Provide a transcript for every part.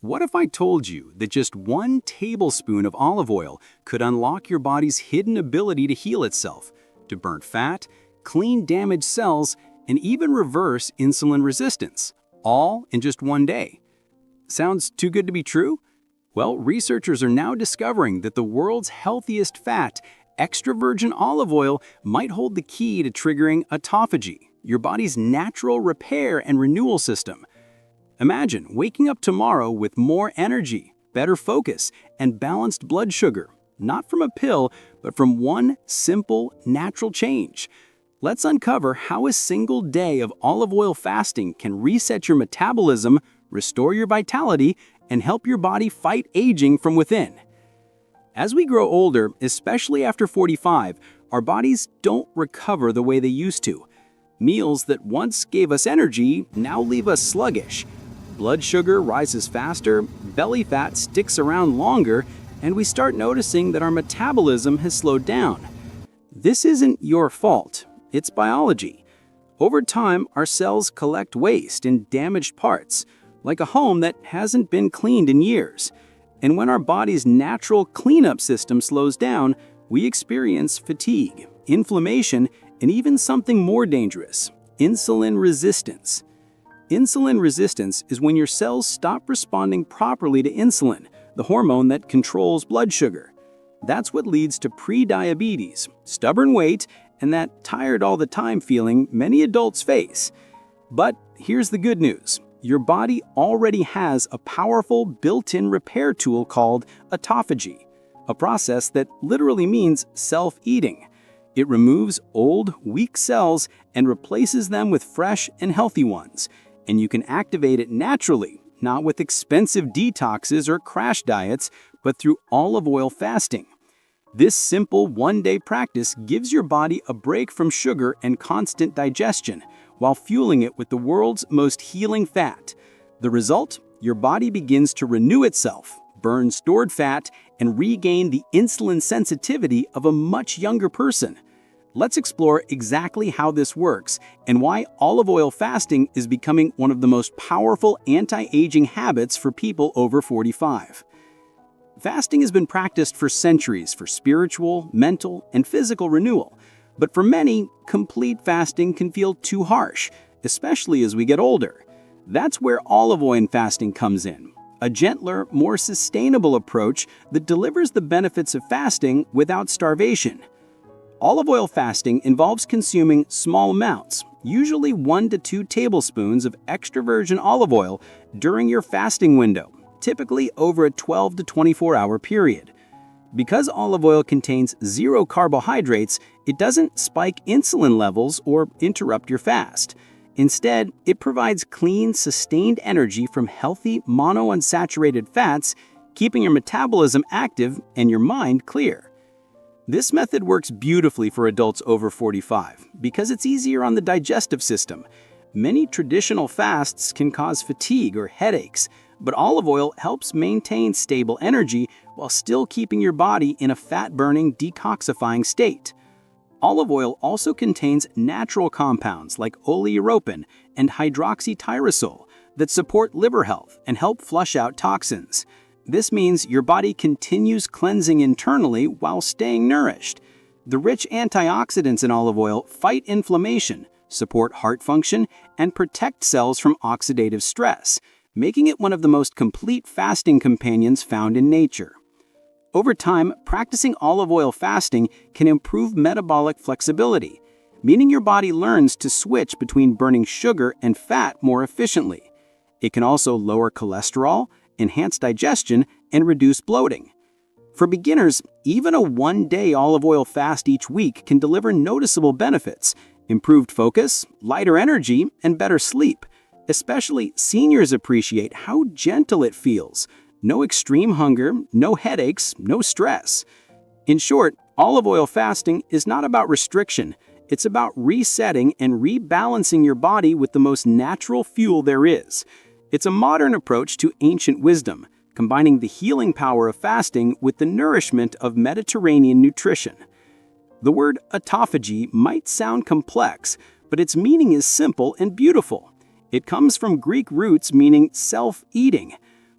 What if I told you that just 1 tablespoon of olive oil could unlock your body's hidden ability to heal itself, to burn fat, clean damaged cells, and even reverse insulin resistance, all in just one day? Sounds too good to be true? Well, researchers are now discovering that the world's healthiest fat, extra virgin olive oil, might hold the key to triggering autophagy, your body's natural repair and renewal system. Imagine waking up tomorrow with more energy, better focus, and balanced blood sugar, not from a pill, but from one simple, natural change. Let's uncover how a single day of olive oil fasting can reset your metabolism, restore your vitality, and help your body fight aging from within. As we grow older, especially after 45, our bodies don't recover the way they used to. Meals that once gave us energy now leave us sluggish. Blood sugar rises faster, belly fat sticks around longer, and we start noticing that our metabolism has slowed down. This isn't your fault, it's biology. Over time, our cells collect waste and damaged parts, like a home that hasn't been cleaned in years. And when our body's natural cleanup system slows down, we experience fatigue, inflammation, and even something more dangerous, insulin resistance. Insulin resistance is when your cells stop responding properly to insulin, the hormone that controls blood sugar. That's what leads to prediabetes, stubborn weight, and that tired all the time feeling many adults face. But here's the good news. Your body already has a powerful built-in repair tool called autophagy, a process that literally means self-eating. It removes old, weak cells and replaces them with fresh and healthy ones. And you can activate it naturally, not with expensive detoxes or crash diets, but through olive oil fasting. This simple one-day practice gives your body a break from sugar and constant digestion, while fueling it with the world's most healing fat. The result? Your body begins to renew itself, burn stored fat, and regain the insulin sensitivity of a much younger person. Let's explore exactly how this works and why olive oil fasting is becoming one of the most powerful anti-aging habits for people over 45. Fasting has been practiced for centuries for spiritual, mental, and physical renewal. But for many, complete fasting can feel too harsh, especially as we get older. That's where olive oil fasting comes in, a gentler, more sustainable approach that delivers the benefits of fasting without starvation. Olive oil fasting involves consuming small amounts, usually 1 to 2 tablespoons of extra virgin olive oil during your fasting window, typically over a 12 to 24-hour period. Because olive oil contains 0 carbohydrates, it doesn't spike insulin levels or interrupt your fast. Instead, it provides clean, sustained energy from healthy monounsaturated fats, keeping your metabolism active and your mind clear. This method works beautifully for adults over 45 because it's easier on the digestive system. Many traditional fasts can cause fatigue or headaches, but olive oil helps maintain stable energy while still keeping your body in a fat-burning, detoxifying state. Olive oil also contains natural compounds like oleuropein and hydroxytyrosol that support liver health and help flush out toxins. This means your body continues cleansing internally while staying nourished. The rich antioxidants in olive oil fight inflammation, support heart function, and protect cells from oxidative stress, making it one of the most complete fasting companions found in nature. Over time, practicing olive oil fasting can improve metabolic flexibility, meaning your body learns to switch between burning sugar and fat more efficiently. It can also lower cholesterol, enhance digestion, and reduce bloating. For beginners, even a one-day olive oil fast each week can deliver noticeable benefits: improved focus, lighter energy, and better sleep. Especially seniors appreciate how gentle it feels. No extreme hunger, no headaches, no stress. In short, olive oil fasting is not about restriction. It's about resetting and rebalancing your body with the most natural fuel there is. It's a modern approach to ancient wisdom, combining the healing power of fasting with the nourishment of Mediterranean nutrition. The word autophagy might sound complex, but its meaning is simple and beautiful. It comes from Greek roots meaning self-eating.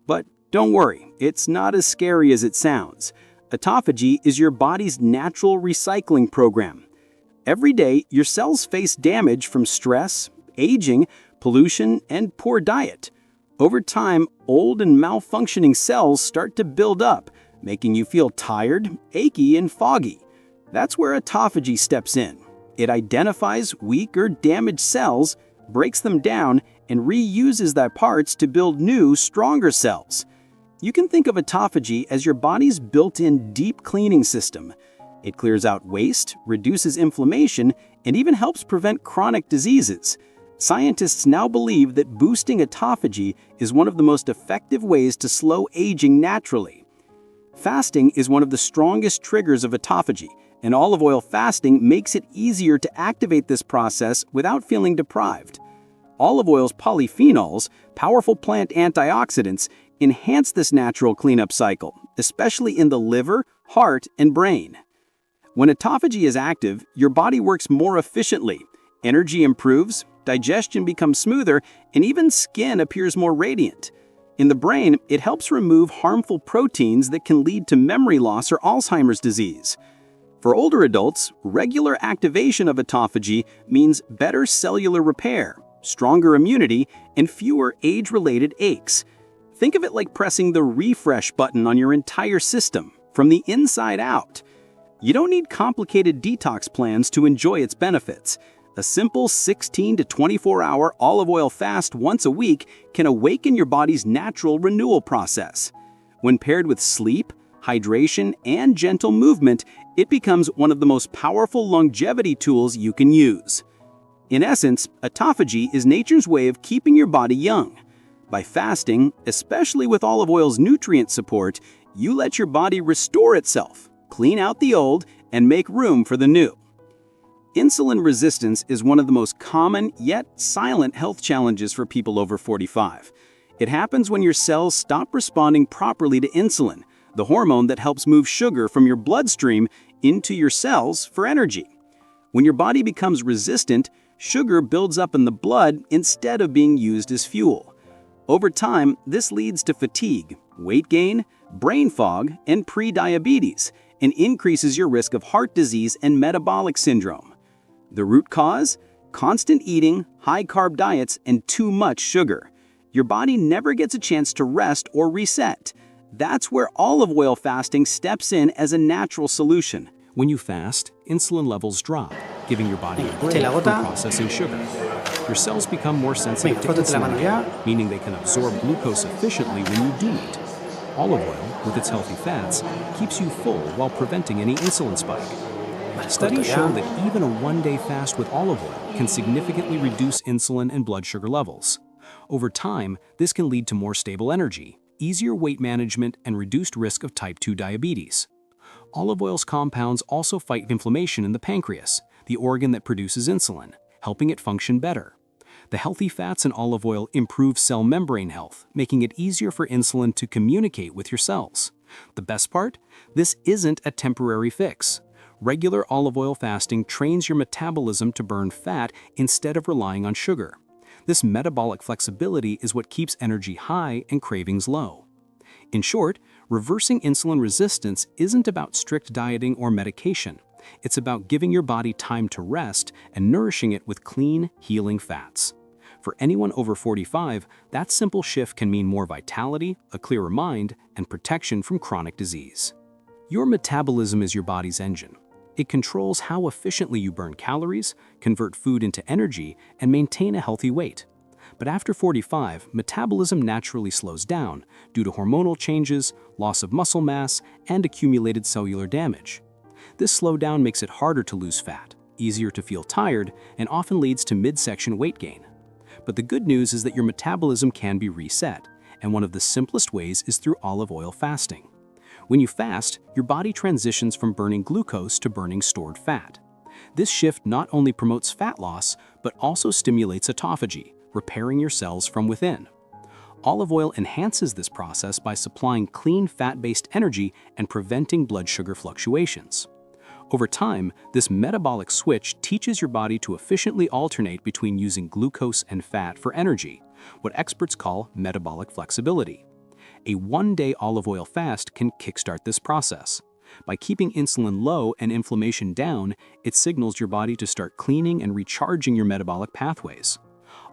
But Don't worry, it's not as scary as it sounds. Autophagy is your body's natural recycling program. Every day, your cells face damage from stress, aging, pollution, and poor diet. Over time, old and malfunctioning cells start to build up, making you feel tired, achy, and foggy. That's where autophagy steps in. It identifies weak or damaged cells, breaks them down, and reuses their parts to build new, stronger cells. You can think of autophagy as your body's built-in deep cleaning system. It clears out waste, reduces inflammation, and even helps prevent chronic diseases. Scientists now believe that boosting autophagy is one of the most effective ways to slow aging naturally. Fasting is one of the strongest triggers of autophagy, and olive oil fasting makes it easier to activate this process without feeling deprived. Olive oil's polyphenols, powerful plant antioxidants, enhance this natural cleanup cycle, especially in the liver, heart, and brain. When autophagy is active, your body works more efficiently. Energy improves, digestion becomes smoother, and even skin appears more radiant. In the brain, it helps remove harmful proteins that can lead to memory loss or Alzheimer's disease. For older adults, regular activation of autophagy means better cellular repair, stronger immunity, and fewer age-related aches. Think of it like pressing the refresh button on your entire system, from the inside out. You don't need complicated detox plans to enjoy its benefits. A simple 16 to 24-hour olive oil fast once a week can awaken your body's natural renewal process. When paired with sleep, hydration, and gentle movement, it becomes one of the most powerful longevity tools you can use. In essence, autophagy is nature's way of keeping your body young. By fasting, especially with olive oil's nutrient support, you let your body restore itself, clean out the old, and make room for the new. Insulin resistance is one of the most common yet silent health challenges for people over 45. It happens when your cells stop responding properly to insulin, the hormone that helps move sugar from your bloodstream into your cells for energy. When your body becomes resistant, sugar builds up in the blood instead of being used as fuel. Over time, this leads to fatigue, weight gain, brain fog, and pre-diabetes, and increases your risk of heart disease and metabolic syndrome. The root cause? Constant eating, high-carb diets, and too much sugar. Your body never gets a chance to rest or reset. That's where olive oil fasting steps in as a natural solution. When you fast, insulin levels drop, giving your body a break from processing sugar. Your cells become more sensitive to insulin, meaning they can absorb glucose efficiently when you do eat. Olive oil, with its healthy fats, keeps you full while preventing any insulin spike. Studies show that even a one-day fast with olive oil can significantly reduce insulin and blood sugar levels. Over time, this can lead to more stable energy, easier weight management, and reduced risk of type 2 diabetes. Olive oil's compounds also fight inflammation in the pancreas, the organ that produces insulin, helping it function better. The healthy fats in olive oil improve cell membrane health, making it easier for insulin to communicate with your cells. The best part? This isn't a temporary fix. Regular olive oil fasting trains your metabolism to burn fat instead of relying on sugar. This metabolic flexibility is what keeps energy high and cravings low. In short, reversing insulin resistance isn't about strict dieting or medication. It's about giving your body time to rest and nourishing it with clean, healing fats. For anyone over 45, that simple shift can mean more vitality, a clearer mind, and protection from chronic disease. Your metabolism is your body's engine. It controls how efficiently you burn calories, convert food into energy, and maintain a healthy weight. But after 45, metabolism naturally slows down due to hormonal changes, loss of muscle mass, and accumulated cellular damage. This slowdown makes it harder to lose fat, easier to feel tired, and often leads to midsection weight gain. But the good news is that your metabolism can be reset, and one of the simplest ways is through olive oil fasting. When you fast, your body transitions from burning glucose to burning stored fat. This shift not only promotes fat loss, but also stimulates autophagy, repairing your cells from within. Olive oil enhances this process by supplying clean fat-based energy and preventing blood sugar fluctuations. Over time, this metabolic switch teaches your body to efficiently alternate between using glucose and fat for energy, what experts call metabolic flexibility. A one-day olive oil fast can kickstart this process. By keeping insulin low and inflammation down, it signals your body to start cleaning and recharging your metabolic pathways.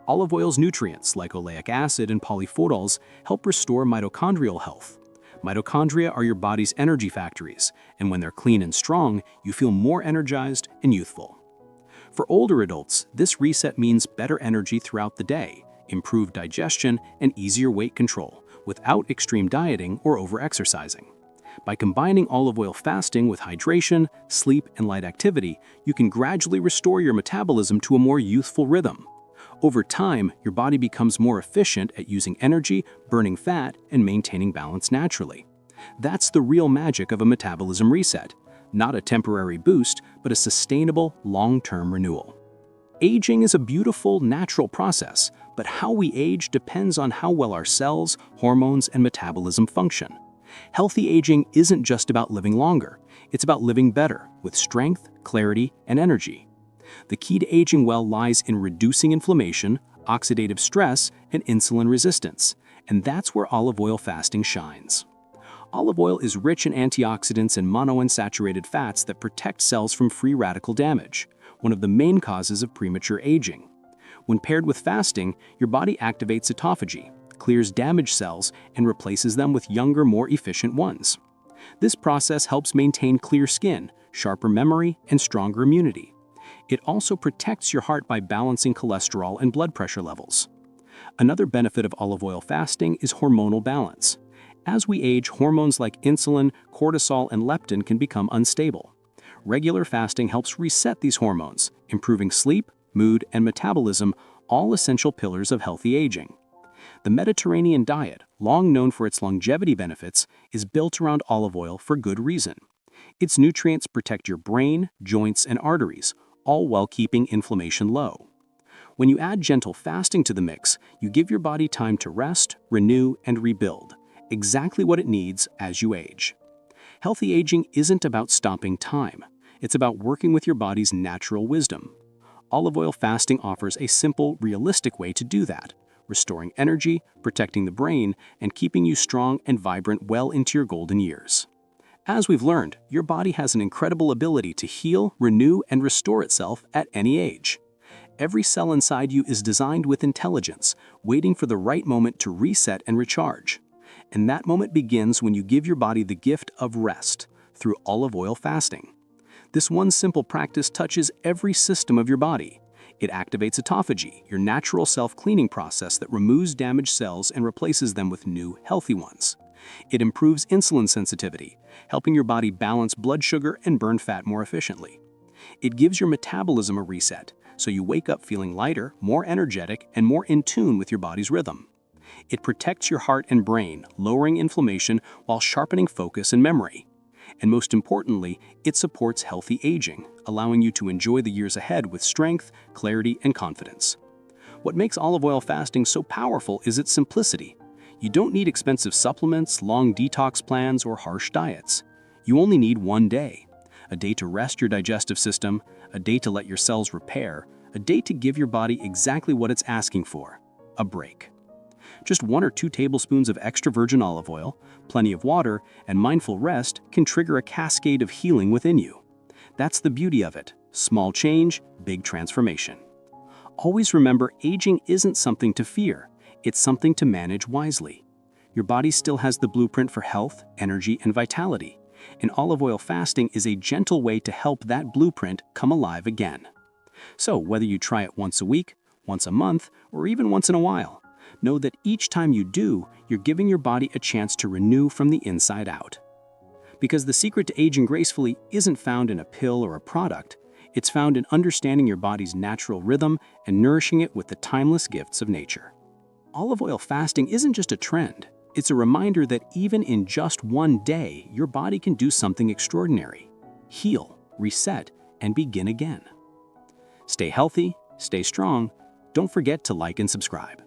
Olive oil's nutrients, like oleic acid and polyphenols, help restore mitochondrial health. Mitochondria are your body's energy factories, and when they're clean and strong, you feel more energized and youthful. For older adults, this reset means better energy throughout the day, improved digestion, and easier weight control, without extreme dieting or over-exercising. By combining olive oil fasting with hydration, sleep, and light activity, you can gradually restore your metabolism to a more youthful rhythm. Over time, your body becomes more efficient at using energy, burning fat, and maintaining balance naturally. That's the real magic of a metabolism reset. Not a temporary boost, but a sustainable, long-term renewal. Aging is a beautiful, natural process, but how we age depends on how well our cells, hormones, and metabolism function. Healthy aging isn't just about living longer, it's about living better, with strength, clarity, and energy. The key to aging well lies in reducing inflammation, oxidative stress, and insulin resistance, and that's where olive oil fasting shines. Olive oil is rich in antioxidants and monounsaturated fats that protect cells from free radical damage, one of the main causes of premature aging. When paired with fasting, your body activates autophagy, clears damaged cells, and replaces them with younger, more efficient ones. This process helps maintain clear skin, sharper memory, and stronger immunity. It also protects your heart by balancing cholesterol and blood pressure levels. Another benefit of olive oil fasting is hormonal balance. As we age, hormones like insulin, cortisol, and leptin can become unstable. Regular fasting helps reset these hormones, improving sleep, mood, and metabolism, all essential pillars of healthy aging. The Mediterranean diet, long known for its longevity benefits, is built around olive oil for good reason. Its nutrients protect your brain, joints, and arteries, all while keeping inflammation low. When you add gentle fasting to the mix, you give your body time to rest, renew, and rebuild, exactly what it needs as you age. Healthy aging isn't about stopping time. It's about working with your body's natural wisdom. Olive oil fasting offers a simple, realistic way to do that, restoring energy, protecting the brain, and keeping you strong and vibrant well into your golden years. As we've learned, your body has an incredible ability to heal, renew, and restore itself at any age. Every cell inside you is designed with intelligence, waiting for the right moment to reset and recharge. And that moment begins when you give your body the gift of rest through olive oil fasting. This one simple practice touches every system of your body. It activates autophagy, your natural self-cleaning process that removes damaged cells and replaces them with new, healthy ones. It improves insulin sensitivity, helping your body balance blood sugar and burn fat more efficiently. It gives your metabolism a reset, so you wake up feeling lighter, more energetic, and more in tune with your body's rhythm. It protects your heart and brain, lowering inflammation while sharpening focus and memory. And most importantly, it supports healthy aging, allowing you to enjoy the years ahead with strength, clarity, and confidence. What makes olive oil fasting so powerful is its simplicity. You don't need expensive supplements, long detox plans, or harsh diets. You only need one day. A day to rest your digestive system, a day to let your cells repair, a day to give your body exactly what it's asking for, a break. Just 1 or 2 tablespoons of extra virgin olive oil, plenty of water, and mindful rest can trigger a cascade of healing within you. That's the beauty of it. Small change, big transformation. Always remember, aging isn't something to fear. It's something to manage wisely. Your body still has the blueprint for health, energy, and vitality. And olive oil fasting is a gentle way to help that blueprint come alive again. So whether you try it once a week, once a month, or even once in a while, know that each time you do, you're giving your body a chance to renew from the inside out. Because the secret to aging gracefully isn't found in a pill or a product, it's found in understanding your body's natural rhythm and nourishing it with the timeless gifts of nature. Olive oil fasting isn't just a trend, it's a reminder that even in just one day, your body can do something extraordinary. Heal, reset, and begin again. Stay healthy, stay strong. Don't forget to like and subscribe.